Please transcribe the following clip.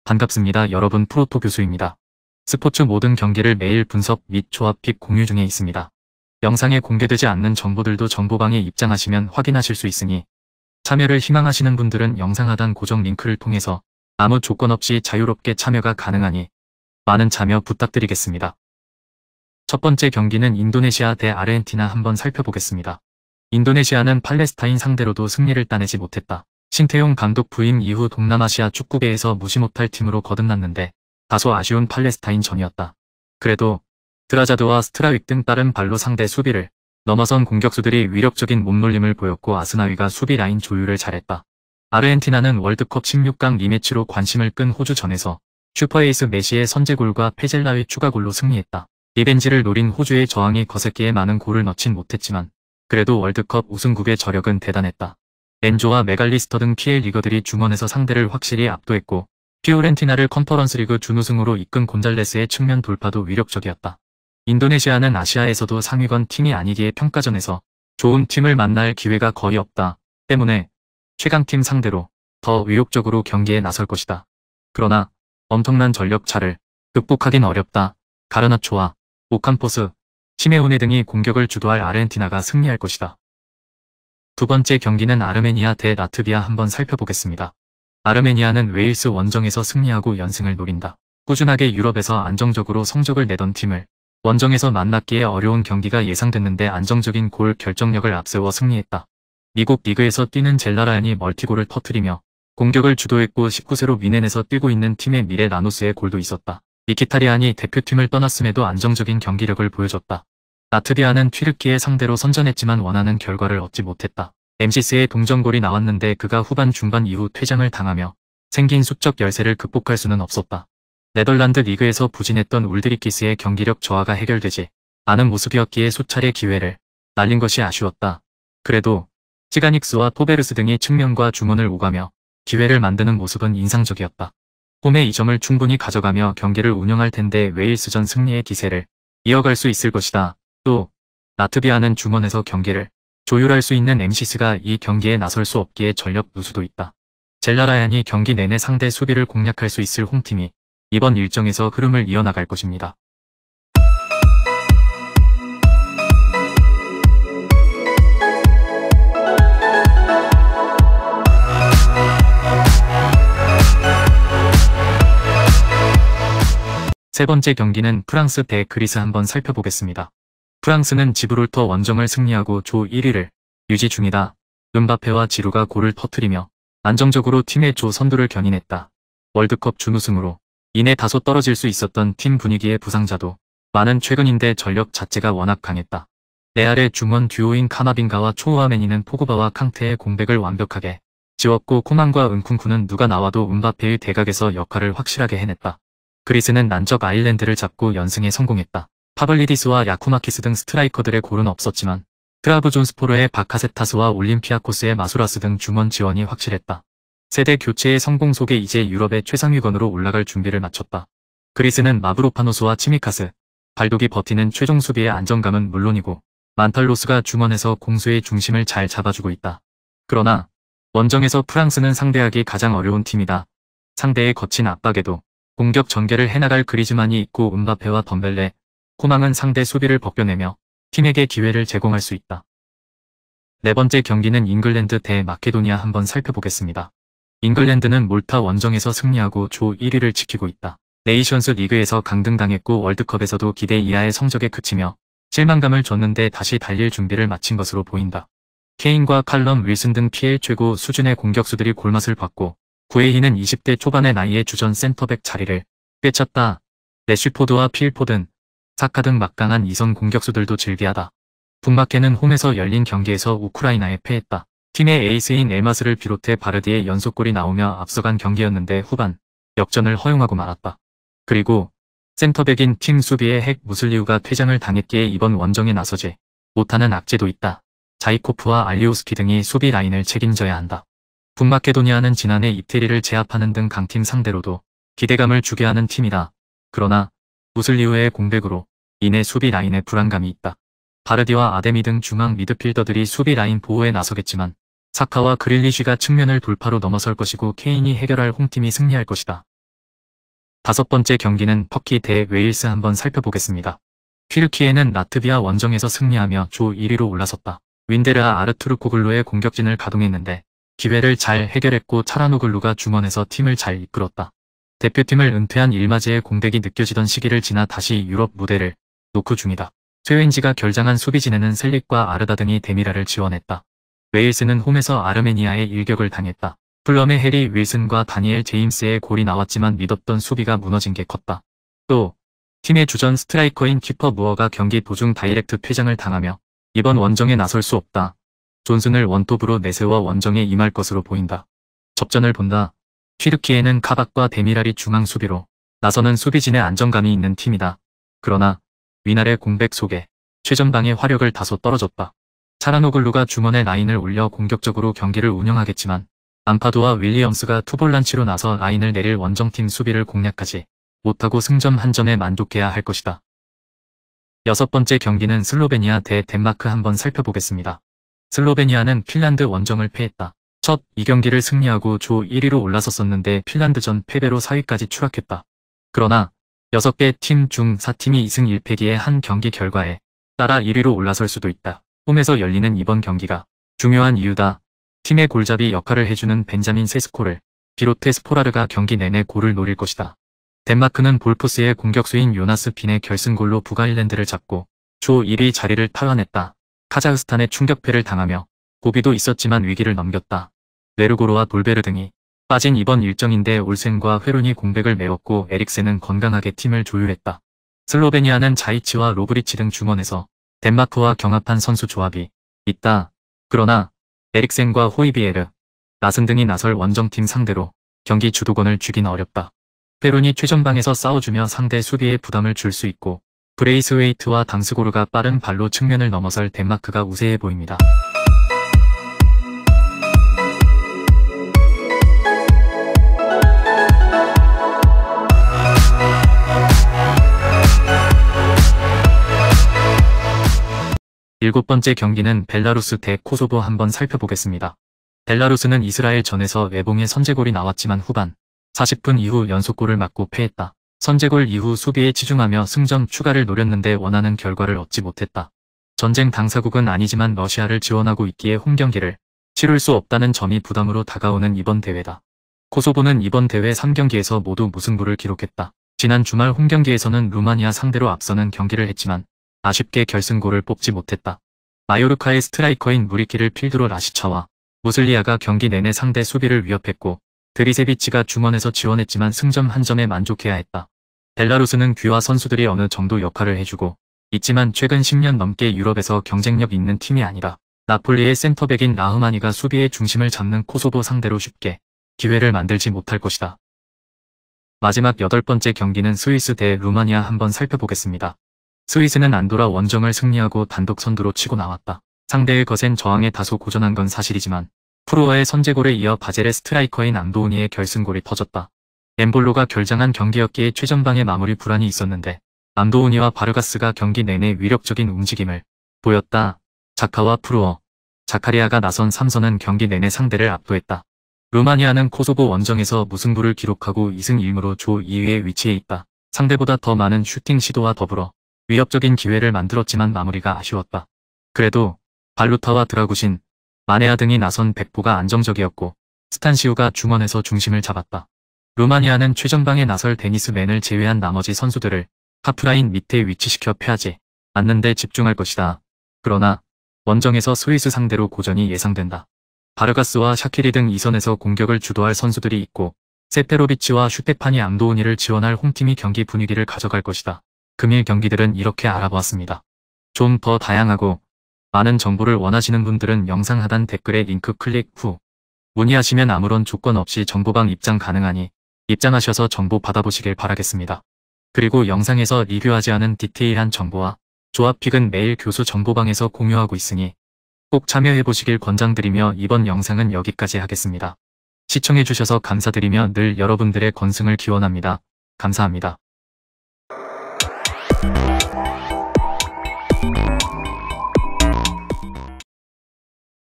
반갑습니다. 여러분, 프로토 교수입니다. 스포츠 모든 경기를 매일 분석 및 조합 픽 공유 중에 있습니다. 영상에 공개되지 않는 정보들도 정보방에 입장하시면 확인하실 수 있으니 참여를 희망하시는 분들은 영상 하단 고정 링크를 통해서 아무 조건 없이 자유롭게 참여가 가능하니 많은 참여 부탁드리겠습니다. 첫 번째 경기는 인도네시아 대 아르헨티나 한번 살펴보겠습니다. 인도네시아는 팔레스타인 상대로도 승리를 따내지 못했다. 신태용 감독 부임 이후 동남아시아 축구계에서 무시 못할 팀으로 거듭났는데 다소 아쉬운 팔레스타인전이었다. 그래도 드라자드와 스트라윅 등 빠른 발로 상대 수비를 넘어선 공격수들이 위력적인 몸놀림을 보였고 아스나위가 수비 라인 조율을 잘했다. 아르헨티나는 월드컵 16강 리매치로 관심을 끈 호주전에서 슈퍼에이스 메시의 선제골과 페젤라의 추가골로 승리했다. 리벤지를 노린 호주의 저항이 거셌기에 많은 골을 넣진 못했지만 그래도 월드컵 우승국의 저력은 대단했다. 렌조와 메갈리스터 등 PL 리거들이 중원에서 상대를 확실히 압도했고 피오렌티나를 컨퍼런스리그 준우승으로 이끈 곤잘레스의 측면 돌파도 위력적이었다. 인도네시아는 아시아에서도 상위권 팀이 아니기에 평가전에서 좋은 팀을 만날 기회가 거의 없다 때문에 최강팀 상대로 더 의욕적으로 경기에 나설 것이다. 그러나 엄청난 전력 차를 극복하긴 어렵다. 가르나초와 오캄포스, 시메오네 등이 공격을 주도할 아르헨티나가 승리할 것이다. 두 번째 경기는 아르메니아 대 라트비아 한번 살펴보겠습니다. 아르메니아는 웨일스 원정에서 승리하고 연승을 노린다. 꾸준하게 유럽에서 안정적으로 성적을 내던 팀을 원정에서 만났기에 어려운 경기가 예상됐는데 안정적인 골 결정력을 앞세워 승리했다. 미국 리그에서 뛰는 젤라라얀이 멀티골을 터뜨리며 공격을 주도했고 19세로 미넨에서 뛰고 있는 팀의 미레 라노스의 골도 있었다. 미키타리안이 대표팀을 떠났음에도 안정적인 경기력을 보여줬다. 라트비아는 튀르키예 상대로 선전했지만 원하는 결과를 얻지 못했다. 엠시스의 동점골이 나왔는데 그가 후반 중반 이후 퇴장을 당하며 생긴 수적 열세를 극복할 수는 없었다. 네덜란드 리그에서 부진했던 울드리키스의 경기력 저하가 해결되지 않은 모습이었기에 수차례 기회를 날린 것이 아쉬웠다. 그래도 시가닉스와 토베르스 등이 측면과 중원을 오가며 기회를 만드는 모습은 인상적이었다. 홈에 이 점을 충분히 가져가며 경기를 운영할 텐데 웨일스전 승리의 기세를 이어갈 수 있을 것이다. 또 라트비아는 중원에서 경기를 조율할 수 있는 엠시스가 이 경기에 나설 수 없기에 전력 누수도 있다. 젤라라얀이 경기 내내 상대 수비를 공략할 수 있을 홈팀이 이번 일정에서 흐름을 이어나갈 것입니다. 세 번째 경기는 프랑스 대 그리스 한번 살펴보겠습니다. 프랑스는 지브롤터 원정을 승리하고 조 1위를 유지 중이다. 음바페와 지루가 골을 터뜨리며 안정적으로 팀의 조 선두를 견인했다. 월드컵 준우승으로 인해 다소 떨어질 수 있었던 팀 분위기의 부상자도 많은 최근인데 전력 자체가 워낙 강했다. 레알의 중원 듀오인 카마빈가와 초우아메니는 포그바와 캉테의 공백을 완벽하게 지웠고 코만과 은쿤쿠는 누가 나와도 음바페의 대각에서 역할을 확실하게 해냈다. 그리스는 난적 아일랜드를 잡고 연승에 성공했다. 파블리디스와 야쿠마키스 등 스트라이커들의 골은 없었지만 트라브존스포르의 바카세타스와 올림피아코스의 마수라스 등 중원 지원이 확실했다. 세대 교체의 성공 속에 이제 유럽의 최상위권으로 올라갈 준비를 마쳤다. 그리스는 마브로파노스와 치미카스, 발독이 버티는 최종 수비의 안정감은 물론이고 만탈로스가 중원에서 공수의 중심을 잘 잡아주고 있다. 그러나 원정에서 프랑스는 상대하기 가장 어려운 팀이다. 상대의 거친 압박에도 공격 전개를 해나갈 그리즈만이 있고 음바페와 덤벨레, 코망은 상대 수비를 벗겨내며 팀에게 기회를 제공할 수 있다. 네 번째 경기는 잉글랜드 대 마케도니아 한번 살펴보겠습니다. 잉글랜드는 몰타 원정에서 승리하고 조 1위를 지키고 있다. 네이션스 리그에서 강등당했고 월드컵에서도 기대 이하의 성적에 그치며 실망감을 줬는데 다시 달릴 준비를 마친 것으로 보인다. 케인과 칼럼 윌슨 등 PL 최고 수준의 공격수들이 골맛을 봤고 구에히는 20대 초반의 나이에 주전 센터백 자리를 꿰찼다. 레쉬포드와 필 포든, 사카 등 막강한 이선 공격수들도 즐비하다. 북마케는 홈에서 열린 경기에서 우크라이나에 패했다. 팀의 에이스인 엘마스를 비롯해 바르디의 연속골이 나오며 앞서간 경기였는데 후반 역전을 허용하고 말았다. 그리고 센터백인 팀 수비의 핵 무슬리우가 퇴장을 당했기에 이번 원정에 나서지 못하는 악재도 있다. 자이코프와 알리오스키 등이 수비 라인을 책임져야 한다. 북마케도니아는 지난해 이태리를 제압하는 등 강팀 상대로도 기대감을 주게 하는 팀이다. 그러나 무슬리우의 공백으로 인해 수비 라인에 불안감이 있다. 바르디와 아데미 등 중앙 미드필더들이 수비 라인 보호에 나서겠지만 사카와 그릴리쉬가 측면을 돌파로 넘어설 것이고 케인이 해결할 홈팀이 승리할 것이다. 5번째 경기는 터키 대 웨일스 한번 살펴보겠습니다. 튀르키예는 라트비아 원정에서 승리하며 조 1위로 올라섰다. 윈데르아 아르투르코글루의 공격진을 가동했는데 기회를 잘 해결했고 차라노글루가 중원에서 팀을 잘 이끌었다. 대표팀을 은퇴한 일마제의 공백이 느껴지던 시기를 지나 다시 유럽 무대를 노크 중이다. 최웬지가 결장한 수비진에는 셀릭과 아르다 등이 데미라를 지원했다. 웨일스는 홈에서 아르메니아에 일격을 당했다. 풀럼의 해리 윌슨과 다니엘 제임스의 골이 나왔지만 믿었던 수비가 무너진 게 컸다. 또 팀의 주전 스트라이커인 키퍼 무어가 경기 도중 다이렉트 퇴장을 당하며 이번 원정에 나설 수 없다. 존슨을 원톱으로 내세워 원정에 임할 것으로 보인다. 접전을 본다. 튀르키예는 카박과 데미랄이 중앙 수비로 나서는 수비진의 안정감이 있는 팀이다. 그러나 위날의 공백 속에 최전방의 화력을 다소 떨어졌다. 차라노글루가 중원의 라인을 올려 공격적으로 경기를 운영하겠지만 암파도와 윌리엄스가 투볼란치로 나서 라인을 내릴 원정팀 수비를 공략하지 못하고 승점 한 점에 만족해야 할 것이다. 6번째 경기는 슬로베니아 대 덴마크 한번 살펴보겠습니다. 슬로베니아는 핀란드 원정을 패했다. 첫 2경기를 승리하고 조 1위로 올라섰었는데 핀란드전 패배로 4위까지 추락했다. 그러나 6개 팀 중 4팀이 2승 1패기의 한 경기 결과에 따라 1위로 올라설 수도 있다. 홈에서 열리는 이번 경기가 중요한 이유다. 팀의 골잡이 역할을 해주는 벤자민 세스코를 비롯해 스포라르가 경기 내내 골을 노릴 것이다. 덴마크는 볼포스의 공격수인 요나스 빈의 결승골로 북아일랜드를 잡고 조 1위 자리를 탈환했다. 카자흐스탄의 충격패를 당하며 고비도 있었지만 위기를 넘겼다. 네르고로와 돌베르 등이 빠진 이번 일정인데 올센과 회론이 공백을 메웠고 에릭센은 건강하게 팀을 조율했다. 슬로베니아는 자이치와 로브리치 등 중원에서 덴마크와 경합한 선수 조합이 있다. 그러나 에릭센과 호이비에르, 나슨 등이 나설 원정팀 상대로 경기 주도권을 쥐긴 어렵다. 페론이 최전방에서 싸워주며 상대 수비에 부담을 줄 수 있고 브레이스웨이트와 당스고르가 빠른 발로 측면을 넘어설 덴마크가 우세해 보입니다. 일곱 번째 경기는 벨라루스 대 코소보 한번 살펴보겠습니다. 벨라루스는 이스라엘 전에서 외봉의 선제골이 나왔지만 후반 40분 이후 연속골을 맞고 패했다. 선제골 이후 수비에 치중하며 승점 추가를 노렸는데 원하는 결과를 얻지 못했다. 전쟁 당사국은 아니지만 러시아를 지원하고 있기에 홈경기를 치룰 수 없다는 점이 부담으로 다가오는 이번 대회다. 코소보는 이번 대회 3경기에서 모두 무승부를 기록했다. 지난 주말 홈경기에서는 루마니아 상대로 앞서는 경기를 했지만 아쉽게 결승골을 뽑지 못했다. 마요르카의 스트라이커인 무리키를 필두로 라시차와 무슬리아가 경기 내내 상대 수비를 위협했고 드리세비치가 중원에서 지원했지만 승점 한 점에 만족해야 했다. 벨라루스는 귀화 선수들이 어느 정도 역할을 해주고 있지만 최근 10년 넘게 유럽에서 경쟁력 있는 팀이 아니라 나폴리의 센터백인 라흐마니가 수비의 중심을 잡는 코소보 상대로 쉽게 기회를 만들지 못할 것이다. 마지막 8번째 경기는 스위스 대 루마니아 한번 살펴보겠습니다. 스위스는 안도라 원정을 승리하고 단독 선두로 치고 나왔다. 상대의 거센 저항에 다소 고전한 건 사실이지만 프로어의 선제골에 이어 바젤의 스트라이커인 앙도우니의 결승골이 터졌다. 엠볼로가 결장한 경기였기에 최전방의 마무리 불안이 있었는데 앙도우니와 바르가스가 경기 내내 위력적인 움직임을 보였다. 자카와 프루어, 자카리아가 나선 3선은 경기 내내 상대를 압도했다. 루마니아는 코소보 원정에서 무승부를 기록하고 2승 1무로 조 2위에 위치해 있다. 상대보다 더 많은 슈팅 시도와 더불어 위협적인 기회를 만들었지만 마무리가 아쉬웠다. 그래도 발루타와 드라구신, 마네아 등이 나선 백보가 안정적이었고 스탄시우가 중원에서 중심을 잡았다. 루마니아는 최전방에 나설 데니스 맨을 제외한 나머지 선수들을 하프라인 밑에 위치시켜 패하지 않는 데 집중할 것이다. 그러나 원정에서 스위스 상대로 고전이 예상된다. 바르가스와 샤키리 등 2선에서 공격을 주도할 선수들이 있고 세페로비치와 슈테파니 앙도우니를 지원할 홈팀이 경기 분위기를 가져갈 것이다. 금일 경기들은 이렇게 알아보았습니다. 좀 더 다양하고 많은 정보를 원하시는 분들은 영상 하단 댓글에 링크 클릭 후 문의하시면 아무런 조건 없이 정보방 입장 가능하니 입장하셔서 정보 받아보시길 바라겠습니다. 그리고 영상에서 리뷰하지 않은 디테일한 정보와 조합픽은 매일 교수 정보방에서 공유하고 있으니 꼭 참여해보시길 권장드리며 이번 영상은 여기까지 하겠습니다. 시청해주셔서 감사드리며 늘 여러분들의 건승을 기원합니다. 감사합니다.